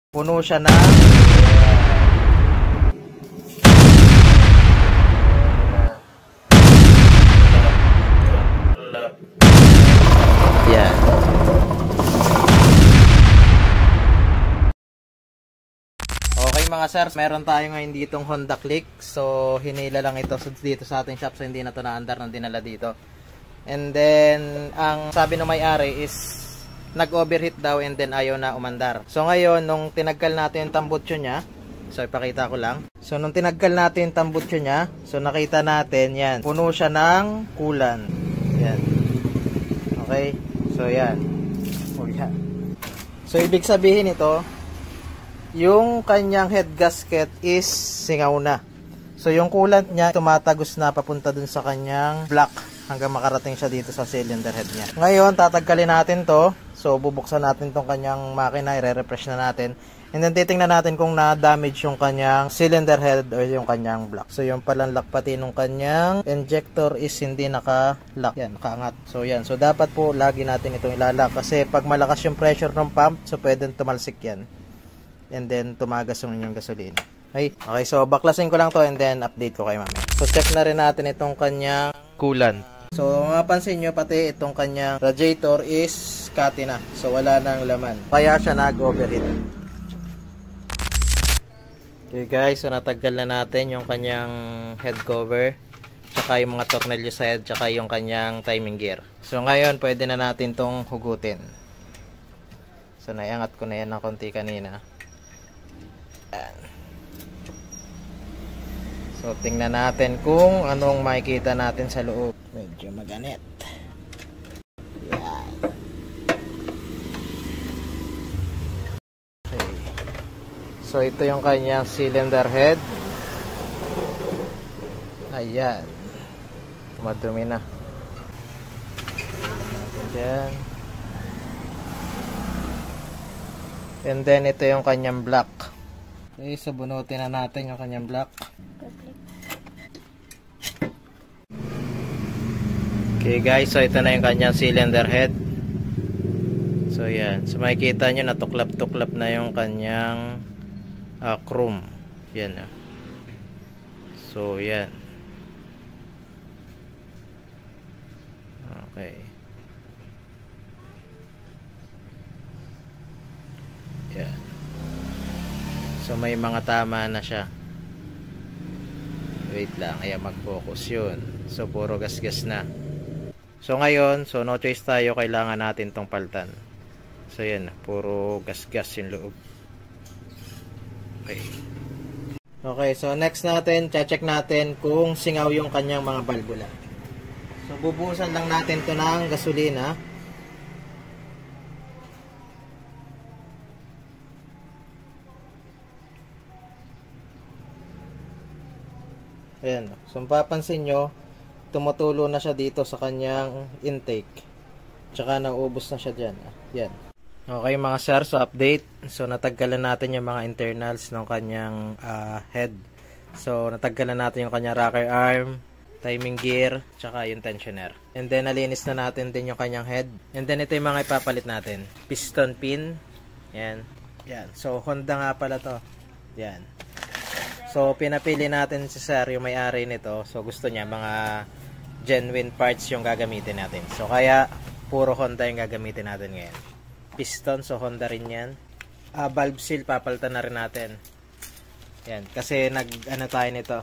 Puno siya ng yan. Okay mga sir, meron tayo ngayon ditong Honda Click. So hinila lang ito dito sa ating shop, so hindi na ito naandar ng dinala dito. And then ang sabi ng may-ari is nag-overheat daw and then ayaw na umandar. So ngayon, nung tinaggal natin yung tambutso niya, so ipakita ko lang. So nung tinaggal natin yung tambutso niya, so nakita natin yan, puno siya ng kulan. Yan. Okay? So yan. Oh, yan. So ibig sabihin ito, yung kanyang head gasket is singaw na. So yung coolant niya tumatagos na papunta dun sa kanyang block hanggang makarating siya dito sa cylinder head niya. Ngayon, tatagkalin natin to. So, bubuksan natin tong kanyang makina, i-refresh na natin. And then, titingnan natin kung na-damage yung kanyang cylinder head or yung kanyang block. So, yung palang lock pati nung kanyang injector is hindi naka-lock. Yan, nakaangat. So, yan. So, dapat po lagi natin itong ilalak. Kasi pag malakas yung pressure ng pump, so pwedeng tumalsik yan. And then, tumagas yung inyong gasolina. Okay, so baklasin ko lang to and then update ko kayo mamaya. So, check na rin natin itong kanyang coolant. So, mapansin nyo, pati itong kanyang radiator is kati na. So, wala nang laman. Kaya siya nag-overheat. Okay guys, so nataggal na natin yung kanyang head cover, tsaka yung mga tornilyo sa head, tsaka yung kanyang timing gear. So, ngayon, pwede na natin tong hugutin. So, naiangat ko na yan ng konti kanina. Ayan. So, tingnan natin kung anong makikita natin sa loob. Medyo maganit. Yan. Okay. So, ito yung kanyang cylinder head. Ayan. Madumi na. Ayan. And then, ito yung kanyang block. Okay, so bunutin na natin yung kanyang block. Okay guys, so ito na yung kanyang cylinder head. So yan, so makikita nyo natuklap-tuklap na yung kanyang chrome. Yan. So yan. Okay. Yan. So may mga tama na siya. Wait lang, ayan, mag-focus yun. So puro gas-gas na. So ngayon, so no choice tayo, kailangan natin tong paltan. So yan, puro gas-gas yung loob. Okay. Okay, so next natin, check natin kung singaw yung kanyang mga balbula. So bubuhusan lang natin to ng gasolina. Ayan. So mapapansin nyo, tumutulo na siya dito sa kanyang intake. Tsaka naubos na siya dyan. Yan. Okay mga sir, so update. So nataggalan natin yung mga internals ng kanyang head. So nataggalan natin yung kanyang rocker arm, timing gear, tsaka yung tensioner. And then nalinis na natin din yung kanyang head. And then ito yung mga ipapalit natin. Piston pin. Yan. Yan. So Honda nga pala to. Yan. So pinapili natin si sir, yung may-ari nito. So gusto niya mga genuine parts yung gagamitin natin. So kaya puro Honda yung gagamitin natin ngayon. Piston, so Honda rin yan. Valve seal, papalitan na rin natin. Yan, kasi nag-ano tayo nito.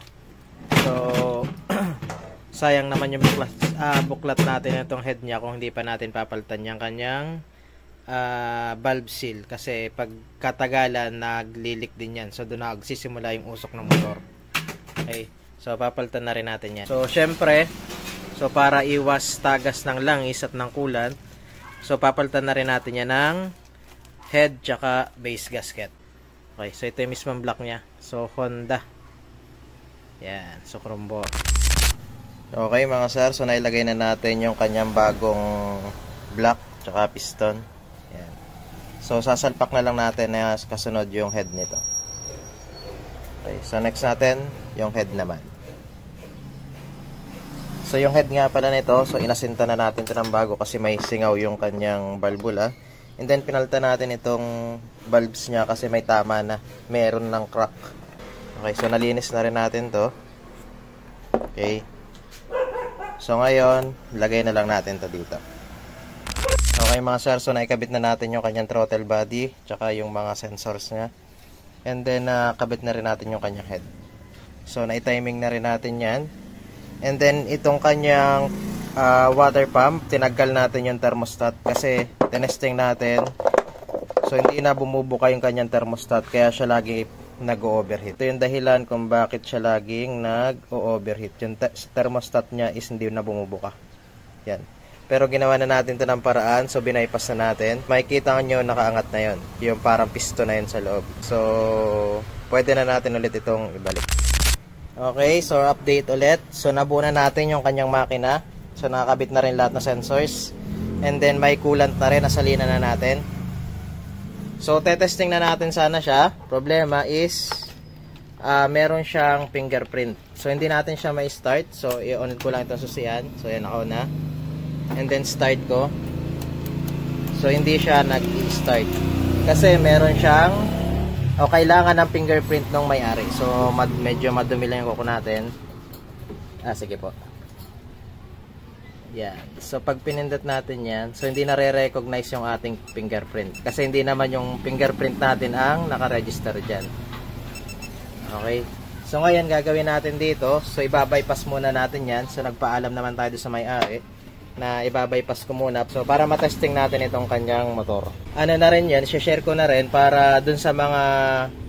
So sayang naman yung buklat natin itong head niya kung hindi pa natin papalitan yung kanyang valve seal, kasi pag katagalan naglilik din yan. So doon nagsisimula yung usok ng motor. Okay, so papalitan na rin natin yan. So syempre, so para iwas tagas ng langis at ng coolant, so papalitan na rin natin yan ng head tsaka base gasket. Okay, so ito yung mismong block nya. So Honda. Yan, so chrome. Okay mga sir, so nailagay na natin yung kanyang bagong block tsaka piston. Yan. So sasalpak na lang natin na kasunod yung head nito. Okay, so next natin yung head naman. So yung head nga pala nito, so inasinta na natin ito ng bago kasi may singaw yung kanyang balbula. And then pinalitan natin itong valves niya kasi may tama na, meron ng crack. Okay, so nalinis na rin natin to. Okay. So ngayon, lagay na lang natin to dito. Okay mga sir, so naikabit na natin yung kanyang throttle body, tsaka yung mga sensors niya. And then kabit na rin natin yung kanyang head. So nai-timing na rin natin yan. And then itong kanyang water pump, tinanggal natin yung thermostat kasi tinesting natin. So hindi na bumubuka yung kanyang thermostat, kaya siya lagi nag-overheat. Ito yung dahilan kung bakit siya laging nag-overheat. Yung thermostat niya is hindi na bumubuka. Yan. Pero ginawa na natin ito ng paraan, so binaypass na natin. Makikita nyo nakaangat na yun. Yung parang piston na yun sa loob. So pwede na natin ulit itong ibalik. Okay, so update ulit. So nabuo na natin yung kanyang makina. So nakakabit na rin lahat ng sensors. And then may coolant na rin, nasalina na natin. So tetesting na natin sana siya. Problema is meron siyang fingerprint. So hindi natin siya may start. So i-on ko lang itong susian. So yan, naka-on na. And then start ko. So hindi siya nag-start kasi meron siyang kailangan ng fingerprint ng may-ari. So medyo madumi lang yung kuko natin. Sige po. Yan. So pag pinindot natin yan, so hindi nare-recognize yung ating fingerprint kasi hindi naman yung fingerprint natin ang naka-register dyan. Okay. So ngayon gagawin natin dito, so ibabypass muna natin yan. So nagpaalam naman tayo sa may-ari na ibabypass ko muna. So para matesting natin itong kanyang motor. Ano na rin yan, share ko na rin para dun sa mga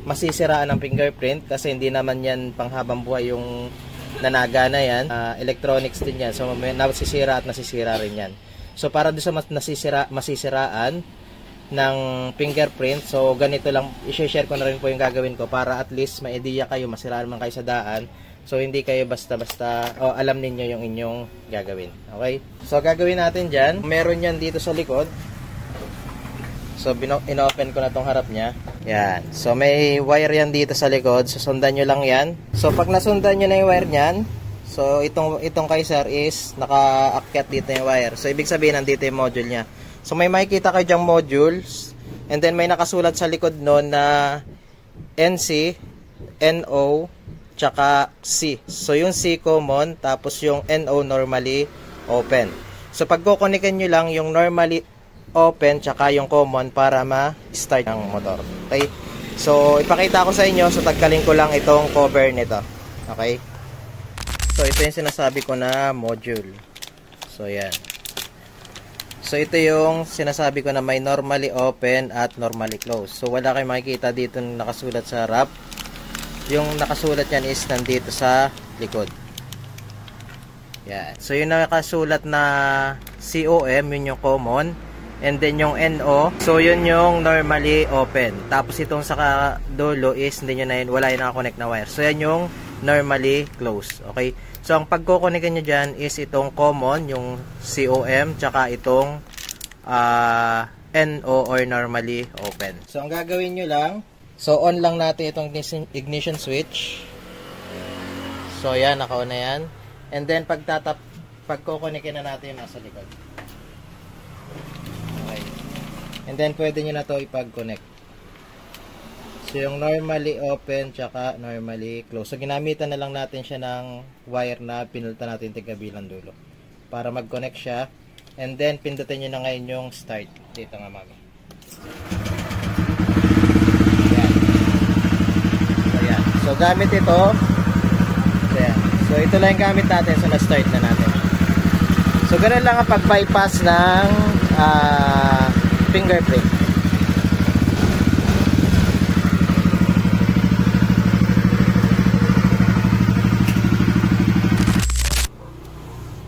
masisiraan ng fingerprint kasi hindi naman yan panghabang buhay yung nanaga na yan. Electronics din yan. So may nasisira at nasisira rin yan. So para dun sa masisiraan ng fingerprint, so ganito lang, i-share ko na rin po yung gagawin ko para at least may idea kayo, masiraan man kayo sa daan. So hindi kayo basta-basta alam ninyo yung inyong gagawin. Okay? So gagawin natin dyan, meron yan dito sa likod. So in-open ko na tong harap niya. Yan. So may wire yan dito sa likod. So sundan nyo lang yan. So pag nasundan nyo na yung wire nyan, so itong kay sir is nakaakyat dito yung wire. So ibig sabihin nandito yung module niya. So may makikita kayo dyang modules. And then may nakasulat sa likod nun na NC, NO, tsaka C. So yung C common, tapos yung NO normally open. So pag kukonikin nyo lang yung normally open tsaka yung common para ma-start ang motor. Okay? So ipakita ko sa inyo, so tagkalin ko lang itong cover nito. Okay? So ito yung sinasabi ko na module. So yan. So ito yung sinasabi ko na may normally open at normally close. So wala kayong makikita dito nakasulat sa wrap. Yung nakasulat yan is nandito sa likod. Yan. So yung nakasulat na COM, yun yung common. And then yung NO, so yun yung normally open. Tapos itong sa dulo is hindi nyo na yun, wala yung nakakonect na wire. So yan yung normally close. Okay? So ang pagkukonikin nyo dyan is itong common, yung COM, tsaka itong NO or normally open. So ang gagawin nyo lang, so on lang natin itong ignition switch. So yan, naka-on na yan. And then pagkukonikin na natin yung nasa likod. Okay. And then pwede nyo na to ipag-connect. So yung normally open tsaka normally close. So ginamitan na lang natin siya ng wire na pinulta natin tigkabilang dulo para mag-connect siya. And then pindutin nyo na ngayon yung start. Dito nga mami. Ayan. So gamit ito. So ito lang yung gamit natin. So na-start na natin. So ganun lang ang pag-bypass ng fingerprint.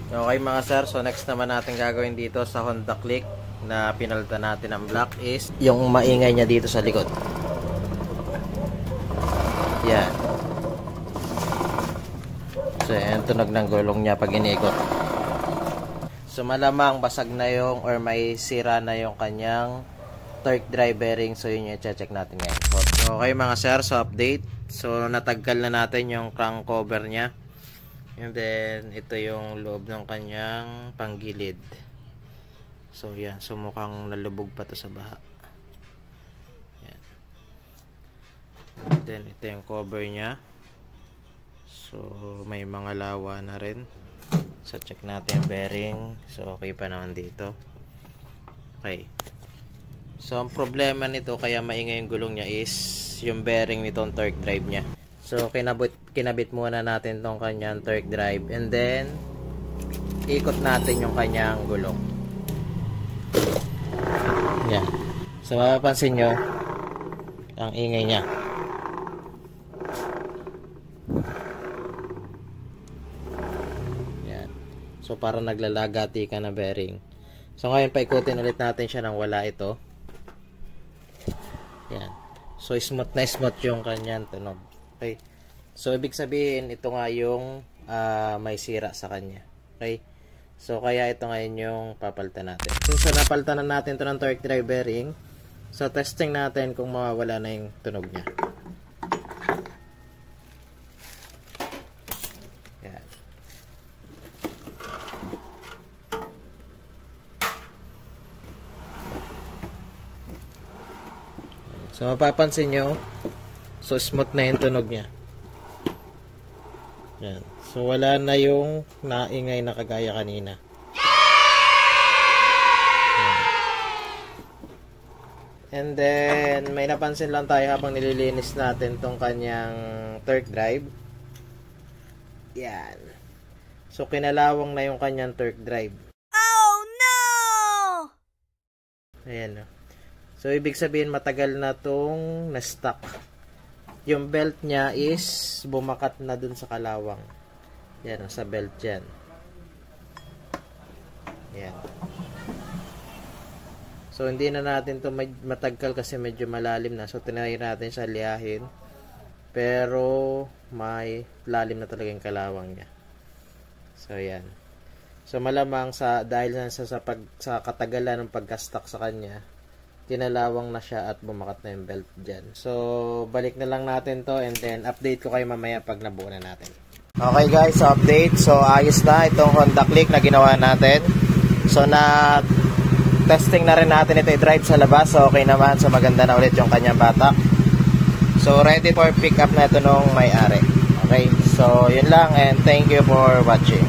Okay mga sir, so next naman natin gagawin dito sa Honda Click na pinalitan natin ang black is yung maingay niya dito sa likod. Yan. So yan, tunog ng gulong niya pag inikot. So malamang basag na yung or may sira na yung kanyang torque drive bearing. So yun yung check natin ngayon. Okay mga sir, so update. So natanggal na natin yung crank cover niya. And then ito yung loob ng kanyang panggilid. So yan, so mukhang nalubog pa to sa baha. Yan. Then ito yung cover nya. So may mga lawa na rin. So check natin yung bearing. So okay pa naman dito. Okay. So ang problema nito kaya maingay yung gulong nya is yung bearing nitong torque drive nya. So kinabit muna natin tong kanyang torque drive, and then ikot natin yung kanyang gulong. Yan. So mapapansin nyo ang ingay nya. Yan. So parang naglalagati ka na bearing. So ngayon paikutin ulit natin siya nang wala ito. Yan. So smooth na smooth yung kanyang tunog. Okay. So ibig sabihin ito nga yung may sira sa kanya. Okay. So kaya ito ngayon yung papalitan natin. Since napalitan na natin ito ng torque drive bearing, so testing natin kung mawawala na yung tunog niya. Yan. So mapapansin nyo, so smooth na yung tunog niya. Yan. So wala na yung naingay na kagaya kanina. Yan. And then may napansin lang tayo habang nililinis natin tong kanyang torque drive. Yan. So kinalawang na yung kanyang torque drive. Oh no! Ayan. So ibig sabihin matagal na tong na-stuck. Yung belt niya is bumakat na dun sa kalawang. Yan, sa belt yan. Yan. So hindi na natin to matagkal kasi medyo malalim na. So tinry natin siya liyahin. Pero may lalim na talaga yung kalawang niya. So yan. So malamang dahil sa katagalan ng pagka-stuck sa kanya, tinalawang na siya at bumakat na yung belt dyan. So, balik na lang natin to, and then update ko kayo mamaya pag nabuo na natin. Okay guys, so update. So, ayos na itong Honda Click na ginawa natin. So, testing na rin natin ito i-drive sa labas. So, okay naman. So, maganda na ulit yung kanyang batak. So, ready for pick up na ito nung may-ari. Okay, so yun lang, and thank you for watching.